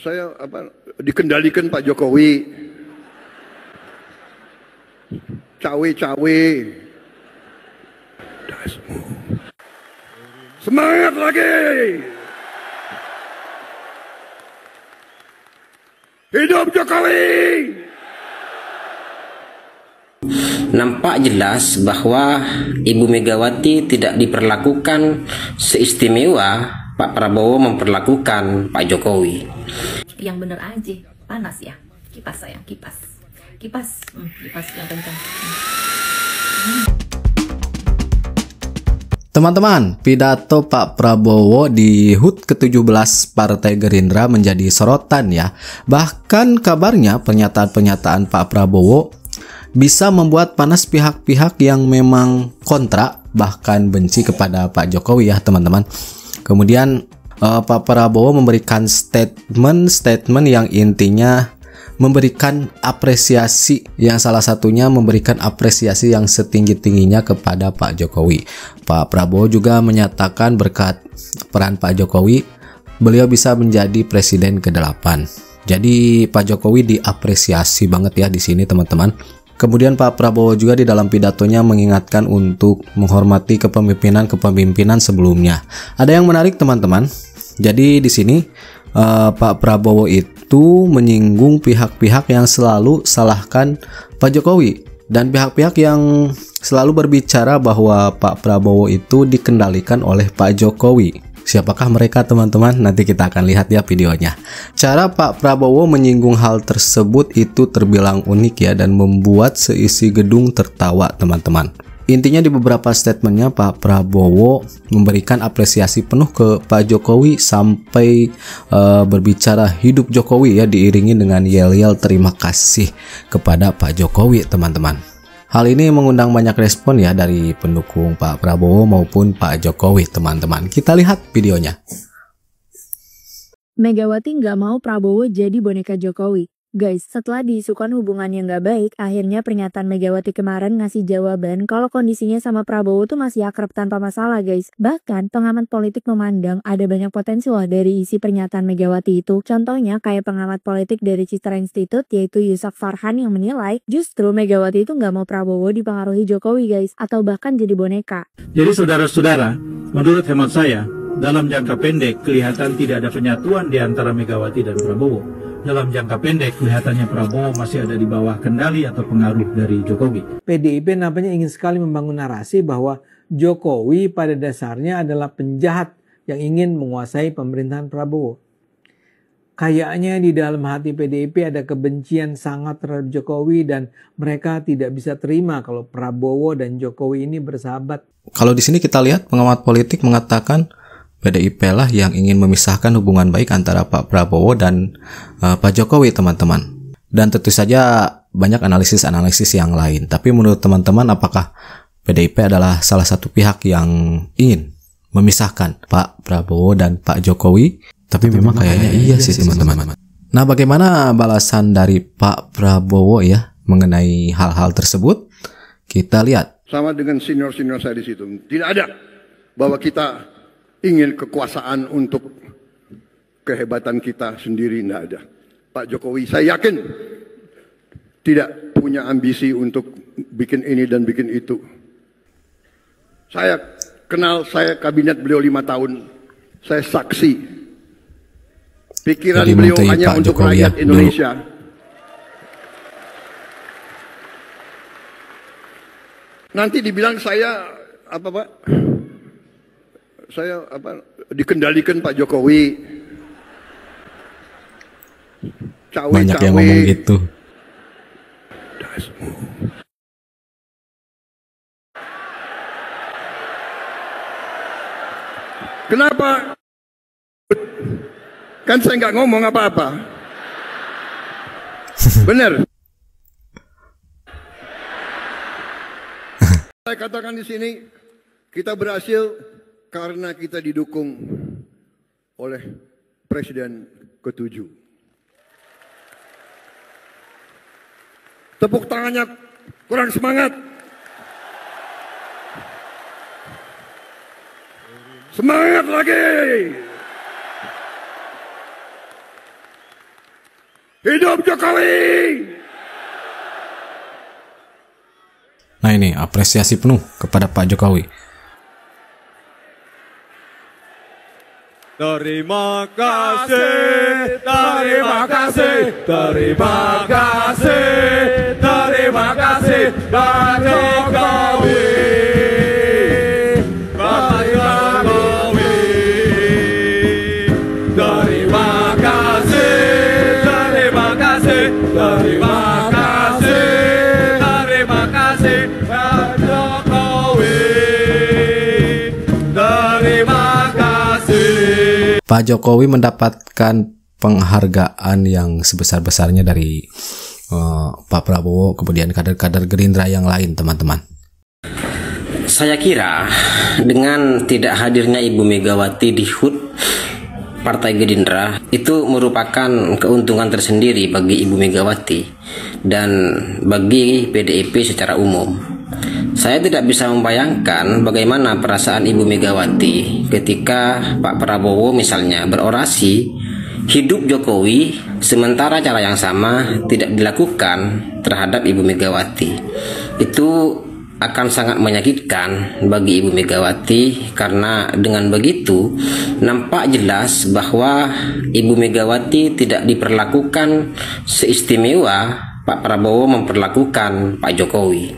saya dikendalikan Pak Jokowi. Cawe-cawe. Semangat lagi. Hidup Jokowi. Nampak jelas bahwa Ibu Megawati tidak diperlakukan seistimewa Pak Prabowo memperlakukan Pak Jokowi. Yang bener aja, panas ya. Kipas sayang, kipas. Kipas yang kencang. Teman-teman, pidato Pak Prabowo di HUT ke-17 Partai Gerindra menjadi sorotan ya. Bahkan kabarnya pernyataan-pernyataan Pak Prabowo bisa membuat panas pihak-pihak yang memang kontra bahkan benci kepada Pak Jokowi ya teman-teman. Kemudian Pak Prabowo memberikan statement yang intinya memberikan apresiasi, yang salah satunya memberikan apresiasi yang setinggi-tingginya kepada Pak Jokowi. Pak Prabowo juga menyatakan berkat peran Pak Jokowi, beliau bisa menjadi presiden ke-8. Jadi Pak Jokowi diapresiasi banget ya di sini teman-teman. Kemudian Pak Prabowo juga di dalam pidatonya mengingatkan untuk menghormati kepemimpinan sebelumnya. Ada yang menarik teman-teman. Jadi di sini Pak Prabowo itu menyinggung pihak-pihak yang selalu salahkan Pak Jokowi dan pihak-pihak yang selalu berbicara bahwa Pak Prabowo itu dikendalikan oleh Pak Jokowi. Siapakah mereka teman-teman? Nanti kita akan lihat ya videonya. Cara Pak Prabowo menyinggung hal tersebut itu terbilang unik ya dan membuat seisi gedung tertawa teman-teman. Intinya di beberapa statementnya Pak Prabowo memberikan apresiasi penuh ke Pak Jokowi sampai berbicara hidup Jokowi ya, diiringi dengan yel-yel terima kasih kepada Pak Jokowi teman-teman. Hal ini mengundang banyak respon ya dari pendukung Pak Prabowo maupun Pak Jokowi teman-teman. Kita lihat videonya. Megawati nggak mau Prabowo jadi boneka Jokowi. Guys, setelah diisukan hubungan yang nggak baik, akhirnya pernyataan Megawati kemarin ngasih jawaban kalau kondisinya sama Prabowo tuh masih akrab tanpa masalah guys. Bahkan, pengamat politik memandang ada banyak potensi loh dari isi pernyataan Megawati itu. Contohnya kayak pengamat politik dari Citra Institute yaitu Yusak Farhan yang menilai justru Megawati itu nggak mau Prabowo dipengaruhi Jokowi guys, atau bahkan jadi boneka. Jadi saudara-saudara, menurut hemat saya, dalam jangka pendek kelihatan tidak ada penyatuan di antara Megawati dan Prabowo. Dalam jangka pendek kelihatannya Prabowo masih ada di bawah kendali atau pengaruh dari Jokowi. PDIP nampaknya ingin sekali membangun narasi bahwa Jokowi pada dasarnya adalah penjahat yang ingin menguasai pemerintahan Prabowo. Kayaknya di dalam hati PDIP ada kebencian sangat terhadap Jokowi dan mereka tidak bisa terima kalau Prabowo dan Jokowi ini bersahabat. Kalau di sini kita lihat pengamat politik mengatakan PDIP lah yang ingin memisahkan hubungan baik antara Pak Prabowo dan Pak Jokowi teman-teman. Dan tentu saja banyak analisis-analisis yang lain. Tapi menurut teman-teman apakah PDIP adalah salah satu pihak yang ingin memisahkan Pak Prabowo dan Pak Jokowi? Tapi memang kayaknya iya sih teman-teman. Nah, bagaimana balasan dari Pak Prabowo ya mengenai hal-hal tersebut? Kita lihat. Sama dengan senior-senior saya di situ. Tidak ada bahwa kita ingin kekuasaan untuk kehebatan kita sendiri, tidak ada. Pak Jokowi saya yakin tidak punya ambisi untuk bikin ini dan bikin itu. Saya kenal, saya kabinet beliau 5 tahun. Saya saksi. Pikiran beliau hanya untuk Jokowi rakyat Indonesia. Nanti dibilang saya apa Pak? Saya dikendalikan Pak Jokowi. Banyak yang ngomong gitu. Kenapa? Kan saya nggak ngomong apa-apa. Benar. Saya katakan di sini kita berhasil karena kita didukung oleh Presiden ke-7. Tepuk tangannya kurang semangat. Semangat lagi. Hidup Jokowi! Nah ini apresiasi penuh kepada Pak Jokowi. Terima kasih, terima kasih, terima kasih, terima kasih, Pak Jokowi, Pak Jokowi. Terima kasih, terima kasih, terima kasih, terima kasih, Pak Jokowi. Terima kasih. Pak Jokowi mendapatkan penghargaan yang sebesar-besarnya dari Pak Prabowo, kemudian kader-kader Gerindra yang lain, teman-teman. Saya kira dengan tidak hadirnya Ibu Megawati di HUT Partai Gerindra itu merupakan keuntungan tersendiri bagi Ibu Megawati dan bagi PDIP secara umum. Saya tidak bisa membayangkan bagaimana perasaan Ibu Megawati ketika Pak Prabowo misalnya berorasi hidup Jokowi, sementara cara yang sama tidak dilakukan terhadap Ibu Megawati. Itu akan sangat menyakitkan bagi Ibu Megawati, karena dengan begitu nampak jelas bahwa Ibu Megawati tidak diperlakukan seistimewa Pak Prabowo memperlakukan Pak Jokowi.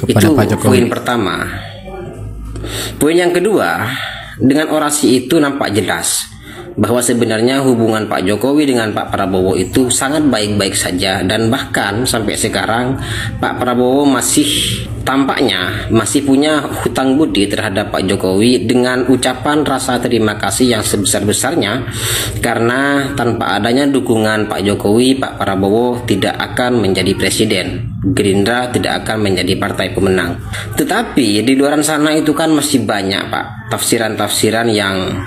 Itu poin pertama. Poin yang kedua, dengan orasi itu nampak jelas bahwa sebenarnya hubungan Pak Jokowi dengan Pak Prabowo itu sangat baik-baik saja, dan bahkan sampai sekarang Pak Prabowo tampaknya masih punya hutang budi terhadap Pak Jokowi dengan ucapan rasa terima kasih yang sebesar-besarnya, karena tanpa adanya dukungan Pak Jokowi, Pak Prabowo tidak akan menjadi presiden, Gerindra tidak akan menjadi partai pemenang. Tetapi di luar sana itu kan masih banyak Pak tafsiran-tafsiran yang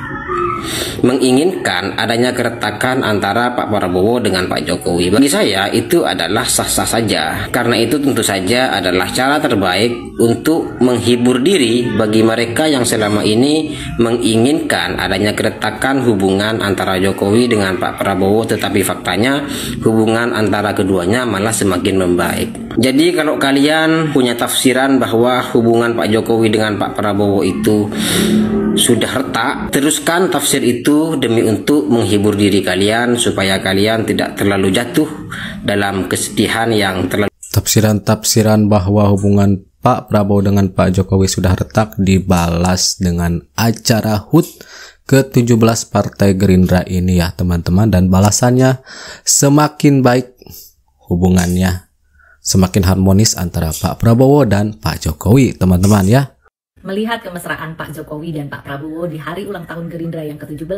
menginginkan adanya keretakan antara Pak Prabowo dengan Pak Jokowi. Bagi saya itu adalah sah-sah saja, karena itu tentu saja adalah cara terbaik untuk menghibur diri bagi mereka yang selama ini menginginkan adanya keretakan hubungan antara Jokowi dengan Pak Prabowo, tetapi faktanya hubungan antara keduanya malah semakin membaik. Jadi kalau kalian punya tafsiran bahwa hubungan Pak Jokowi dengan Pak Prabowo itu sudah retak, teruskan tafsir itu demi untuk menghibur diri kalian supaya kalian tidak terlalu jatuh dalam kesedihan yang terlalu. Tafsiran-tafsiran bahwa hubungan Pak Prabowo dengan Pak Jokowi sudah retak dibalas dengan acara HUT ke-17 Partai Gerindra ini ya teman-teman, dan balasannya semakin baik hubungannya, semakin harmonis antara Pak Prabowo dan Pak Jokowi teman-teman ya. Melihat kemesraan Pak Jokowi dan Pak Prabowo di hari ulang tahun Gerindra yang ke-17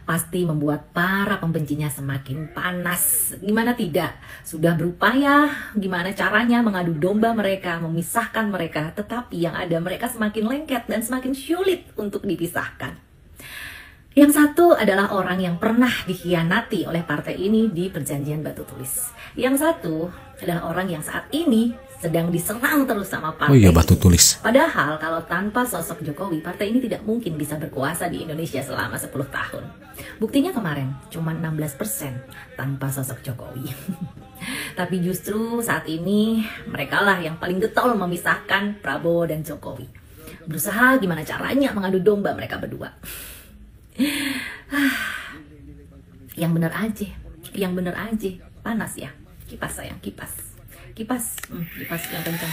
pasti membuat para pembencinya semakin panas. Gimana tidak? Sudah berupaya gimana caranya mengadu domba mereka, memisahkan mereka, tetapi yang ada mereka semakin lengket dan semakin sulit untuk dipisahkan. Yang satu adalah orang yang pernah dikhianati oleh partai ini di perjanjian batu tulis. Yang satu adalah orang yang saat ini sedang diserang terus sama partai. Oh iya, batu tulis. Padahal kalau tanpa sosok Jokowi, partai ini tidak mungkin bisa berkuasa di Indonesia selama 10 tahun. Buktinya kemarin cuma 16% tanpa sosok Jokowi. Tapi justru saat ini merekalah yang paling getol memisahkan Prabowo dan Jokowi. Berusaha gimana caranya mengadu domba mereka berdua. Yang bener aja, panas ya. Kipas sayang, kipas yang kencang.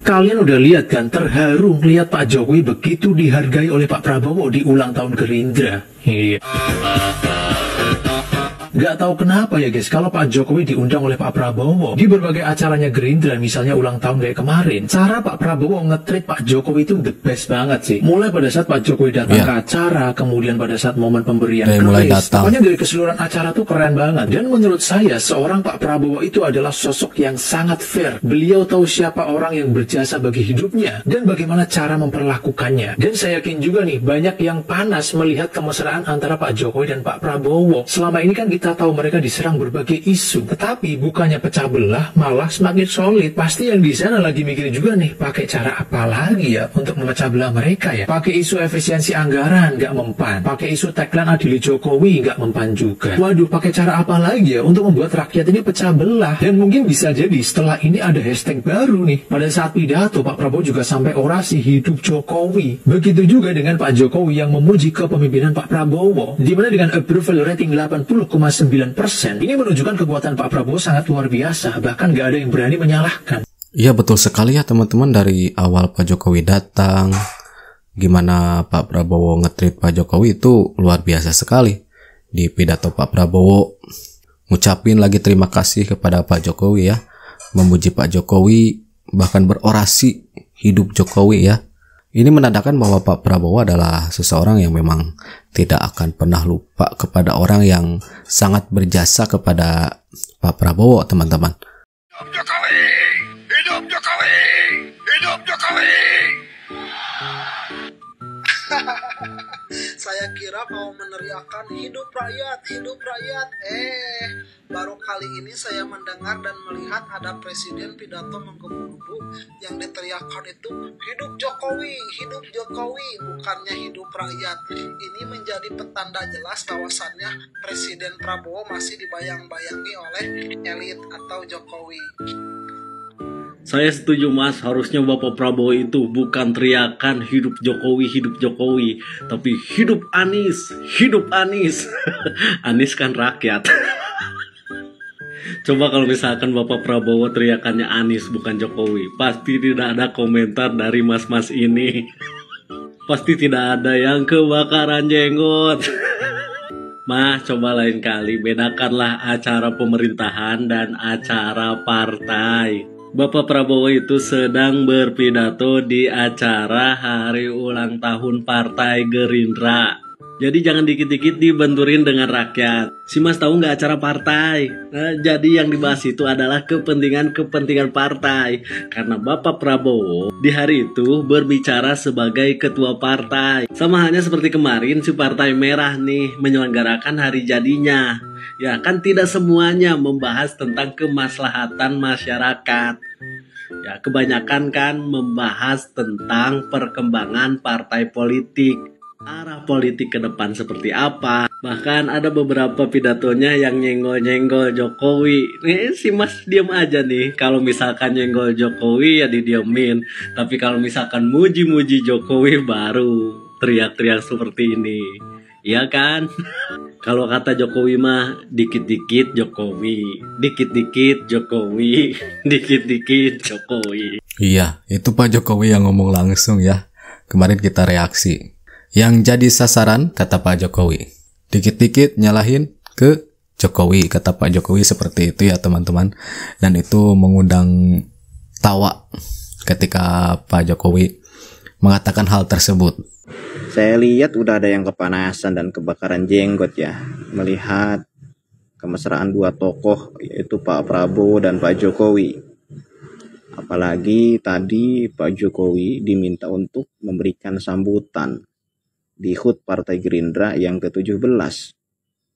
Kalian udah lihat kan, terharu melihat Pak Jokowi begitu dihargai oleh Pak Prabowo di ulang tahun Gerindra. Iya. Gak tahu kenapa ya guys, kalau Pak Jokowi diundang oleh Pak Prabowo di berbagai acaranya Gerindra, misalnya ulang tahun kayak kemarin, cara Pak Prabowo nge-treat Pak Jokowi itu the best banget sih. Mulai pada saat Pak Jokowi datang ke acara, kemudian pada saat momen pemberian keris, pokoknya dari keseluruhan acara tuh keren banget. Dan menurut saya, seorang Pak Prabowo itu adalah sosok yang sangat fair. Beliau tahu siapa orang yang berjasa bagi hidupnya dan bagaimana cara memperlakukannya. Dan saya yakin juga nih, banyak yang panas melihat kemesraan antara Pak Jokowi dan Pak Prabowo. Selama ini kan kita kita tahu mereka diserang berbagai isu, tetapi bukannya pecah belah, malah semakin solid. Pasti yang di sana lagi mikirin juga nih, pakai cara apa lagi ya untuk memecah belah mereka ya? Pakai isu efisiensi anggaran nggak mempan, pakai isu tagline adili Jokowi nggak mempan juga. Waduh, pakai cara apa lagi ya untuk membuat rakyat ini pecah belah? Dan mungkin bisa jadi setelah ini ada hashtag baru nih. Pada saat pidato, Pak Prabowo juga sampai orasi hidup Jokowi. Begitu juga dengan Pak Jokowi yang memuji kepemimpinan Pak Prabowo, di mana dengan approval rating 80,9%, ini menunjukkan kekuatan Pak Prabowo sangat luar biasa, bahkan gak ada yang berani menyalahkan. Iya betul sekali ya teman-teman, dari awal Pak Jokowi datang, gimana Pak Prabowo nge-treat Pak Jokowi itu luar biasa sekali. Di pidato Pak Prabowo ngucapin lagi terima kasih kepada Pak Jokowi ya, memuji Pak Jokowi, bahkan berorasi hidup Jokowi ya. Ini menandakan bahwa Pak Prabowo adalah seseorang yang memang tidak akan pernah lupa kepada orang yang sangat berjasa kepada Pak Prabowo, teman-teman. Hidup Jokowi! Hidup Jokowi! Hidup Jokowi! Saya kira mau meneriakan hidup rakyat, baru kali ini saya mendengar dan melihat ada presiden pidato menggebu-gebu yang diteriakan itu hidup Jokowi, bukannya hidup rakyat. Ini menjadi petanda jelas bahwasannya Presiden Prabowo masih dibayang-bayangi oleh elit atau Jokowi. Saya setuju Mas, harusnya Bapak Prabowo itu bukan teriakan hidup Jokowi, tapi hidup Anies. Anies kan rakyat. Coba kalau misalkan Bapak Prabowo teriakannya Anies bukan Jokowi, pasti tidak ada komentar dari mas-mas ini. Pasti tidak ada yang kebakaran jenggot. Mas, coba lain kali bedakanlah acara pemerintahan dan acara partai. Bapak Prabowo itu sedang berpidato di acara hari ulang tahun Partai Gerindra. Jadi jangan dikit-dikit dibenturin dengan rakyat. Si Mas tahu nggak acara partai? Nah, jadi yang dibahas itu adalah kepentingan partai. Karena Bapak Prabowo di hari itu berbicara sebagai ketua partai. Sama halnya seperti kemarin si Partai Merah nih menyelenggarakan hari jadinya. Ya kan tidak semuanya membahas tentang kemaslahatan masyarakat. Ya kebanyakan kan membahas tentang perkembangan partai politik, arah politik ke depan seperti apa. Bahkan ada beberapa pidatonya yang nyenggol-nyenggol Jokowi. Si Mas diam aja nih. Kalau misalkan nyenggol Jokowi ya didiemin. Tapi kalau misalkan muji-muji Jokowi baru teriak-teriak seperti ini. Iya kan? Kalau kata Jokowi mah dikit-dikit Jokowi, dikit-dikit Jokowi, dikit-dikit Jokowi. Iya, itu Pak Jokowi yang ngomong langsung ya. Kemarin kita reaksi. Yang jadi sasaran kata Pak Jokowi, dikit-dikit nyalahin ke Jokowi, kata Pak Jokowi seperti itu ya teman-teman. Dan itu mengundang tawa ketika Pak Jokowi mengatakan hal tersebut. Saya lihat udah ada yang kepanasan dan kebakaran jenggot ya, melihat kemesraan dua tokoh yaitu Pak Prabowo dan Pak Jokowi. Apalagi tadi Pak Jokowi diminta untuk memberikan sambutan di HUT Partai Gerindra yang ke-17.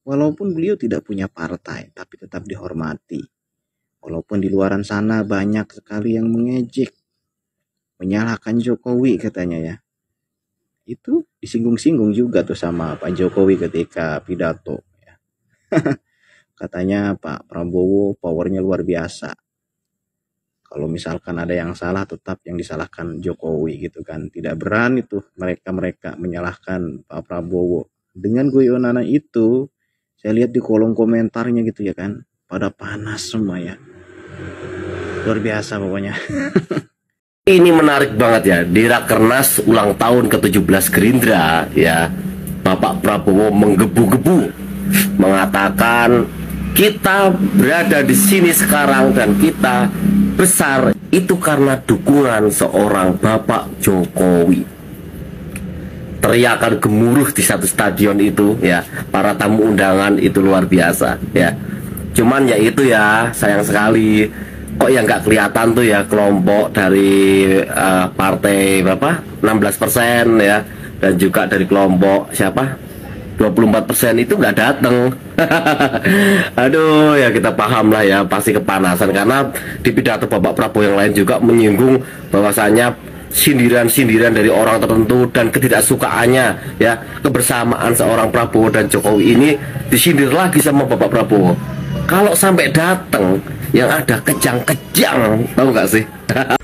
Walaupun beliau tidak punya partai, tapi tetap dihormati. Walaupun di luaran sana banyak sekali yang mengejek, menyalahkan Jokowi katanya ya. Itu disinggung-singgung juga tuh sama Pak Jokowi ketika pidato ya. Katanya Pak Prabowo powernya luar biasa. Kalau misalkan ada yang salah tetap yang disalahkan Jokowi gitu kan. Tidak berani tuh mereka menyalahkan Pak Prabowo. Dengan guyonan itu saya lihat di kolom komentarnya gitu ya kan, pada panas semua ya. Luar biasa pokoknya. Ini menarik banget ya, di Rakernas ulang tahun ke-17 Gerindra ya, Bapak Prabowo menggebu-gebu mengatakan kita berada di sini sekarang dan kita besar itu karena dukungan seorang Bapak Jokowi. Teriakan gemuruh di satu stadion itu ya, para tamu undangan itu luar biasa ya. Cuman ya itu ya, sayang sekali kok yang nggak kelihatan tuh ya kelompok dari partai berapa 16% ya, dan juga dari kelompok siapa 24% itu nggak datang. Aduh, ya kita paham lah ya, pasti kepanasan karena di pidato Bapak Prabowo yang lain juga menyinggung bahwasanya sindiran-sindiran dari orang tertentu dan ketidaksukaannya ya, kebersamaan seorang Prabowo dan Jokowi ini disindir lagi sama Bapak Prabowo. Kalau sampai datang yang ada kejang-kejang, tahu nggak sih?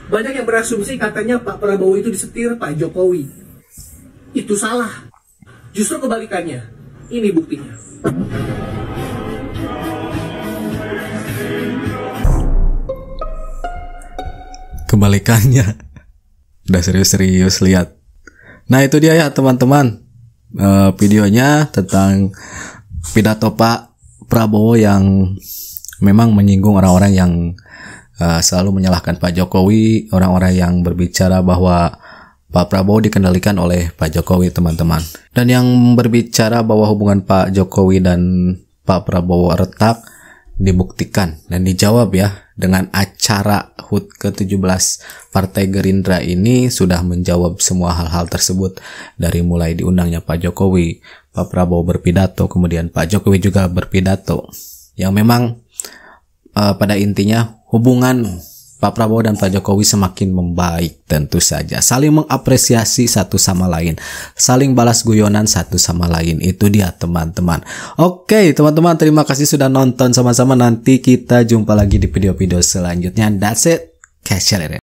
Banyak yang berasumsi katanya Pak Prabowo itu disetir Pak Jokowi. Itu salah. Justru kebalikannya. Ini buktinya. Kebalikannya. Udah serius-serius lihat. Nah itu dia ya teman-teman, videonya tentang pidato Pak Prabowo yang memang menyinggung orang-orang yang selalu menyalahkan Pak Jokowi, orang-orang yang berbicara bahwa Pak Prabowo dikendalikan oleh Pak Jokowi, teman-teman. Dan yang berbicara bahwa hubungan Pak Jokowi dan Pak Prabowo retak dibuktikan dan dijawab ya dengan acara HUT ke-17 Partai Gerindra ini sudah menjawab semua hal-hal tersebut, dari mulai diundangnya Pak Jokowi, Pak Prabowo berpidato, kemudian Pak Jokowi juga berpidato, yang memang pada intinya hubungan Pak Prabowo dan Pak Jokowi semakin membaik tentu saja. Saling mengapresiasi satu sama lain. Saling balas guyonan satu sama lain. Itu dia teman-teman. Oke teman-teman, terima kasih sudah nonton sama-sama. Nanti kita jumpa lagi di video-video selanjutnya. That's it. Catch you later.